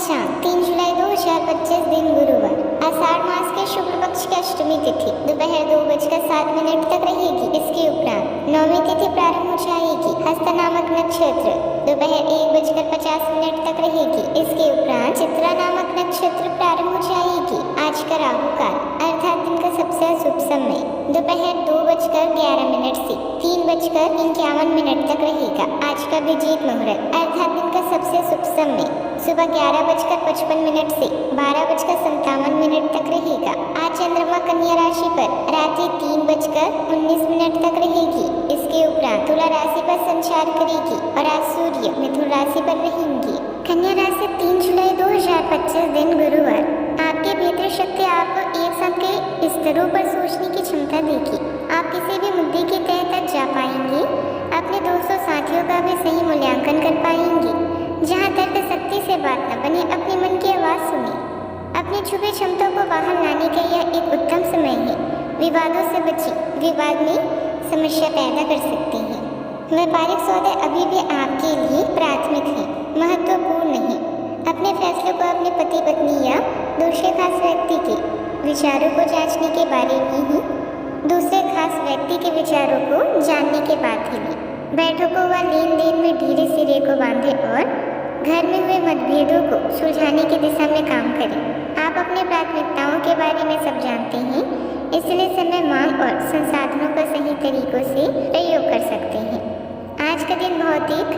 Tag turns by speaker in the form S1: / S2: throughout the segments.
S1: पंचांग 3 जुलाई 2025 दिन गुरुवार। आषाढ़ मास के शुक्ल पक्ष की अष्टमी तिथि दोपहर 2:07 तक रहेगी। इसके उपरांत नौमी तिथि प्रारंभ हो जाएगी। हस्त नामक नक्षत्र दोपहर 1:50 तक रहेगी। इसके उपरांत चित्रा नामक नक्षत्र प्रारंभ हो जाएगी। आज का राहु काल अर्थात दिन का सबसे शुभ समय दोपहर 2:11 से 3:51 तक रहेगा। आज का विजीत मुहूर्त अर्थात दिन का सबसे शुभ समय सुबह 11:55 से 12:57 तक रहेगा। आज चंद्रमा कन्या राशि पर रात्रि 3:19 तक रहेगी। इसके उपरांत तुला राशि पर संचार करेगी और आज सूर्य मिथुन राशि पर रहेंगी। कन्या राशि 3 जुलाई 2025 दिन गुरुवार। आपकी भीतर शक्ति आपको एक साथ के स्तरों पर सोचने की क्षमता देगी। आप किसी भी मुद्दे के तह तक जा पाएंगे। अपने दोस्तों साथियों का भी सही मूल्यांकन कर पाएंगे। जहाँ तर्क शक्ति से बात न बने, अपने मन की आवाज़ सुने। अपनी छुपी क्षमता को बाहर लाने का यह एक उत्तम समय है। विवादों से बचें, विवाद में समस्या पैदा कर सकते हैं। व्यापारिक सौदे अभी भी आपके लिए प्राथमिक हैं, महत्वपूर्ण नहीं। अपने फैसले को अपने पति पत्नी या दूसरे खास व्यक्ति के विचारों को जांचने के बारे में ही दूसरे खास व्यक्ति के विचारों को जानने के बाद ही लें। बैठकों व लेन देन में ढीले सिरे को बांधें और घर में हुए मतभेदों को सुलझाने की दिशा में काम करें। आप अपनी प्राथमिकताओं के बारे में सब जानते हैं, इसलिए समय मांग और संसाधनों का सही तरीकों से प्रयोग कर सकते हैं। आज का दिन भौतिक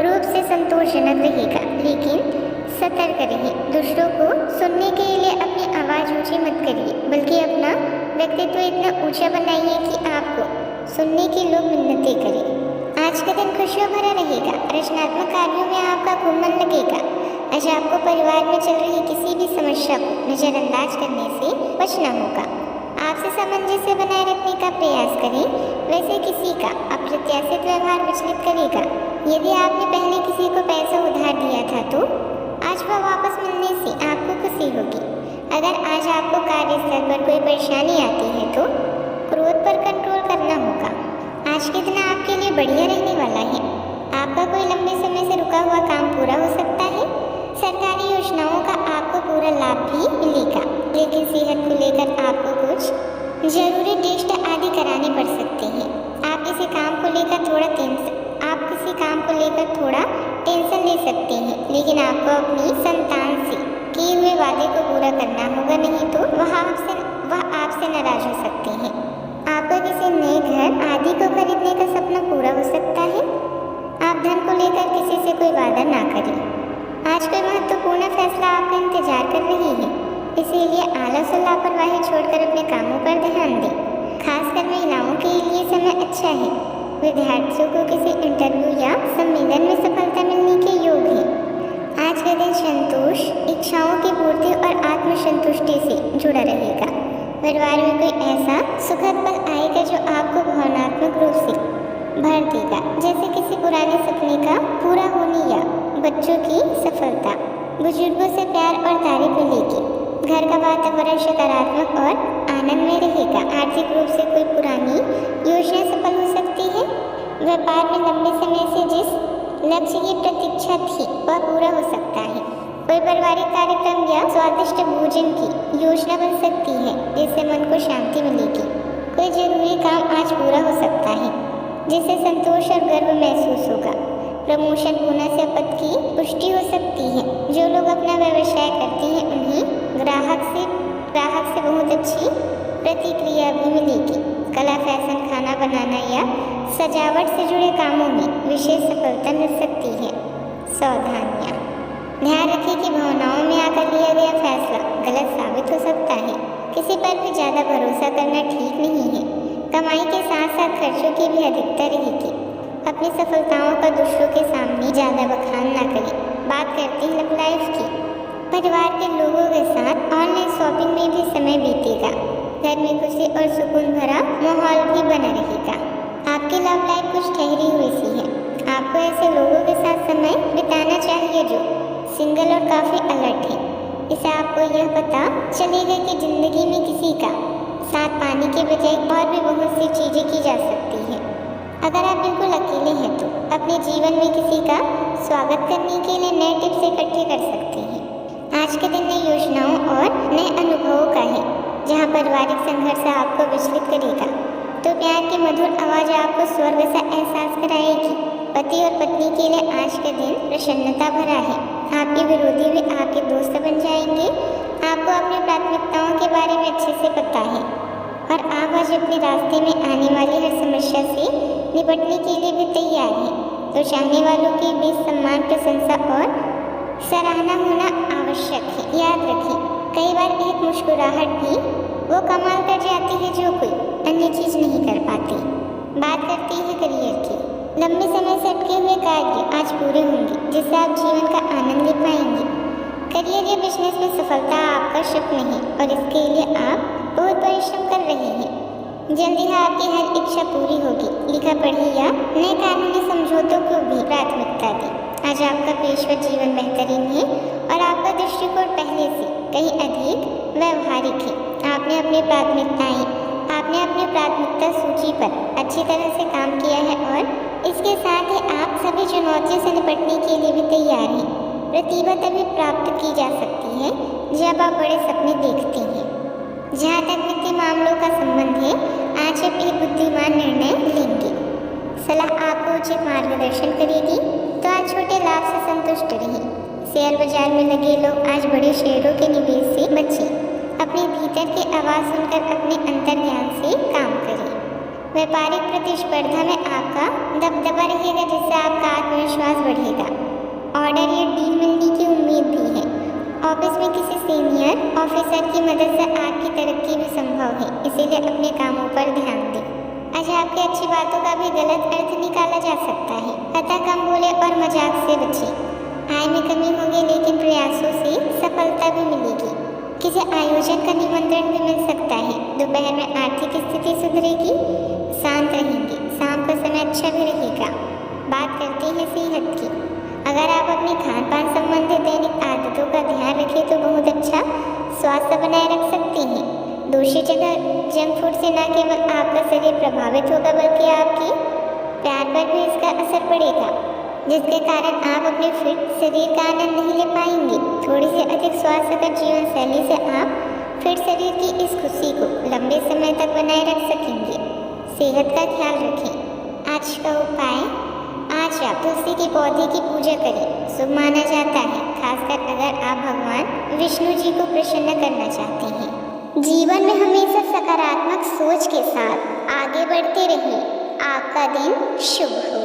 S1: रूप से संतोषजनक रहेगा, लेकिन सतर्क रहिए। दूसरों को सुनने के लिए अपनी आवाज़ ऊंची मत करिए, बल्कि अपना व्यक्तित्व इतना ऊंचा बनाइए कि आपको सुनने के लोग मिन्नतें करें। आज का दिन खुशियों भरा रहेगा। रचनात्मक कार्यों में आपका खूब मन लगेगा। आज आपको परिवार में चल रही किसी भी समस्या को नज़रअंदाज करने से बचना होगा। आपसे सामंजस्य बनाए रखने का प्रयास करें, वैसे किसी का अप्रत्याशित व्यवहार विचलित करेगा। यदि आपने पहले किसी को पैसा उधार दिया था तो आज वह वापस मिलने से आपको खुशी होगी। अगर आज आपको कार्यस्थल पर कोई परेशानी आती है तो क्रोध पर कंट्रोल करना होगा। आज के दिन आपके लिए बढ़िया रहने वाला है। आपका कोई लंबे समय से रुका हुआ काम पूरा हो सकता है। सरकारी योजनाओं का आपको पूरा लाभ भी मिलेगा, लेकिन सेहत को लेकर आपको कुछ जरूरी टेस्ट आदि कराने पड़ सकते हैं। आप किसी काम को लेकर थोड़ा टेंशन ले सकते हैं, लेकिन आपको अपनी संतान से किए हुए वादे को पूरा करना होगा, नहीं तो वह आपसे नाराज हो सकते हैं। आपका किसी नए घर आदि को खरीदने का सपना पूरा हो सकता है। आप धन को लेकर किसी से कोई वादा ना करें। आज कोई महत्वपूर्ण फैसला आपका इंतजार कर रही है, इसीलिए आलस और लापरवाही छोड़कर अपने कामों पर ध्यान दें। खासकर महिलाओं के लिए समय अच्छा है। विद्यार्थियों को किसी इंटरव्यू या सम्मेलन में सफलता मिलने के योग है। आज का दिन संतोष, इच्छाओं की पूर्ति और आत्मसंतुष्टि से जुड़ा रहेगा। परिवार में कोई ऐसा सुखद पल आएगा जो आपको भावनात्मक रूप से भर देगा, जैसे किसी पुराने सपने का पूरा होने या बच्चों की सफलता। बुजुर्गों से प्यार और तारीफ मिलेगी। घर का वातावरण सकारात्मक और आनंदमय रहेगा। आर्थिक रूप से कोई पुरानी योजना सफल हो सकती है। व्यापार में लंबे समय से जिस लक्ष्य की प्रतीक्षा थी वह पूरा हो सकता है। कोई पारिवारिक कार्यक्रम या स्वादिष्ट भोजन की योजना बन सकती है, जिससे मन को शांति मिलेगी। कोई जरूरी काम आज पूरा हो सकता है, जिससे संतोष और गर्व महसूस होगा। प्रमोशन होने से पद की पुष्टि हो सकती है। जो लोग अपना व्यवसाय करते हैं उन्हें ग्राहक से बहुत अच्छी प्रतिक्रिया भी मिलेगी। कला, फैशन, खाना बनाना या सजावट से जुड़े कामों में विशेष सफलता मिल सकती है। सावधानियाँ, ध्यान रखें कि भावनाओं में आकर लिया गया फैसला गलत साबित हो सकता है। किसी पर भी ज़्यादा भरोसा करना ठीक नहीं है। कमाई के साथ साथ खर्चों की भी अधिकता रहेगी। अपनी सफलताओं का दूसरों के सामने ज़्यादा बखान ना करें। बात करते हैं लव लाइफ की। परिवार के लोगों के साथ ऑनलाइन शॉपिंग में भी समय बीतेगा। घर में खुशी और सुकून भरा माहौल भी बना रहेगा। आपकी लव लाइफ कुछ ठहरी हुई सी है। आपको ऐसे लोगों के साथ समय बिताना चाहिए जो सिंगल और काफ़ी अलर्ट है। इससे आपको यह पता चलेगा कि ज़िंदगी में किसी का साथ पाने के बजाय और भी बहुत सी चीज़ें की जा सकती हैं। अगर आप बिल्कुल अकेले हैं तो अपने जीवन में किसी का स्वागत करने के लिए नए टिप्स इकट्ठे कर सकते हैं। आज के दिन नई योजनाओं और नए अनुभवों का है, जहाँ पारिवारिक संघर्ष आपको विचलित करेगा तो प्यार की मधुर आवाज आपको स्वर्ग सा एहसास कराएगी। पति और पत्नी के लिए आज का दिन प्रसन्नता भरा है। आपके विरोधी भी आपके दोस्त बन जाएंगे। आपको अपनी प्राथमिकताओं के बारे में अच्छे से पता है और आप आज अपने रास्ते में आने वाली हर समस्या से निपटने के लिए भी तैयार हैं। तो चाहने वालों के बीच सम्मान, प्रशंसा और सराहना होना आवश्यक है। याद रखें, कई बार एक मुस्कुराहट भी वो कमाल कर जाती है जो कोई अन्य चीज नहीं कर पाती। बात करते हैं करियर की। लंबे समय से अटके हुए कार्य आज पूरे होंगे, जिससे आप जीवन का आनंद ले पाएंगे। करियर या बिजनेस में सफलता आपका स्वप्न है और इसके लिए आप बहुत परिश्रम कर रहे हैं। जल्दी ही आपकी हर इच्छा पूरी होगी। लिखा पढ़ी या नए कानूनी समझौतों को भी प्राथमिकता दी। आज आपका पेशेवर जीवन बेहतरीन है और आपका दृष्टिकोण पहले से कहीं अधिक व्यवहारिक है। आपने अपनी प्राथमिकता सूची पर अच्छी तरह से काम किया है और इसके साथ ही आप सभी चुनौतियों से निपटने के लिए भी तैयार हैं। प्रतिभा तभी प्राप्त की जा सकती है जब आप बड़े सपने देखते हैं। जहाँ तक वित्तीय मामलों का संबंध है, आज आप एक बुद्धिमान निर्णय लेंगे। सलाह आपको उचित मार्गदर्शन करेगी, तो आज छोटे लाभ से संतुष्ट रहें। शेयर बाजार में लगे लोग आज बड़े शेयरों के निवेश से बचें। अपने भीतर की आवाज़ सुनकर अपने अंतर्ज्ञान से काम करें। व्यापारिक प्रतिस्पर्धा में आपका दबदबा रहेगा, जिससे आपका आत्मविश्वास बढ़ेगा। ऑर्डर या डील मिलने की उम्मीद भी है। ऑफिस में किसी सीनियर ऑफिसर की मदद से आपकी तरक्की भी संभव है, इसीलिए अपने कामों पर ध्यान दें। आज आपकी अच्छी बातों का भी गलत अर्थ निकाला जा सकता है, अतः कम बोले और मजाक से बचें। आय में कमी होगी, लेकिन प्रयासों से सफलता भी मिलेगी। किसी आयोजन का निमंत्रण भी मिल सकता है। दोपहर में आर्थिक स्थिति सुधरेगी, शांत रहेंगे। शाम का समय अच्छा भी रहेगा। बात करते हैं सेहत की। अगर आप अपनी खान पान संबंधित दैनिक आदतों का ध्यान रखें तो बहुत अच्छा स्वास्थ्य बनाए रख सकते हैं। दूसरी जगह जंक फूड से न केवल आपका शरीर प्रभावित होगा, बल्कि आपके प्यार पर भी इसका असर पड़ेगा, जिसके कारण आप अपने फिट शरीर का आनंद नहीं ले पाएंगे। थोड़ी सी अधिक स्वास्थ्यकर जीवन शैली से आप फिट शरीर की इस खुशी को लंबे समय तक बनाए रख सकेंगे। सेहत का ख्याल रखें। आज का उपाय, आज आप तुलसी के पौधे की पूजा करें। शुभ माना जाता है, खासकर अगर आप भगवान विष्णु जी को प्रसन्न करना चाहते हैं। जीवन में हमेशा सकारात्मक सोच के साथ आगे बढ़ते रहिए। आपका दिन शुभ हो।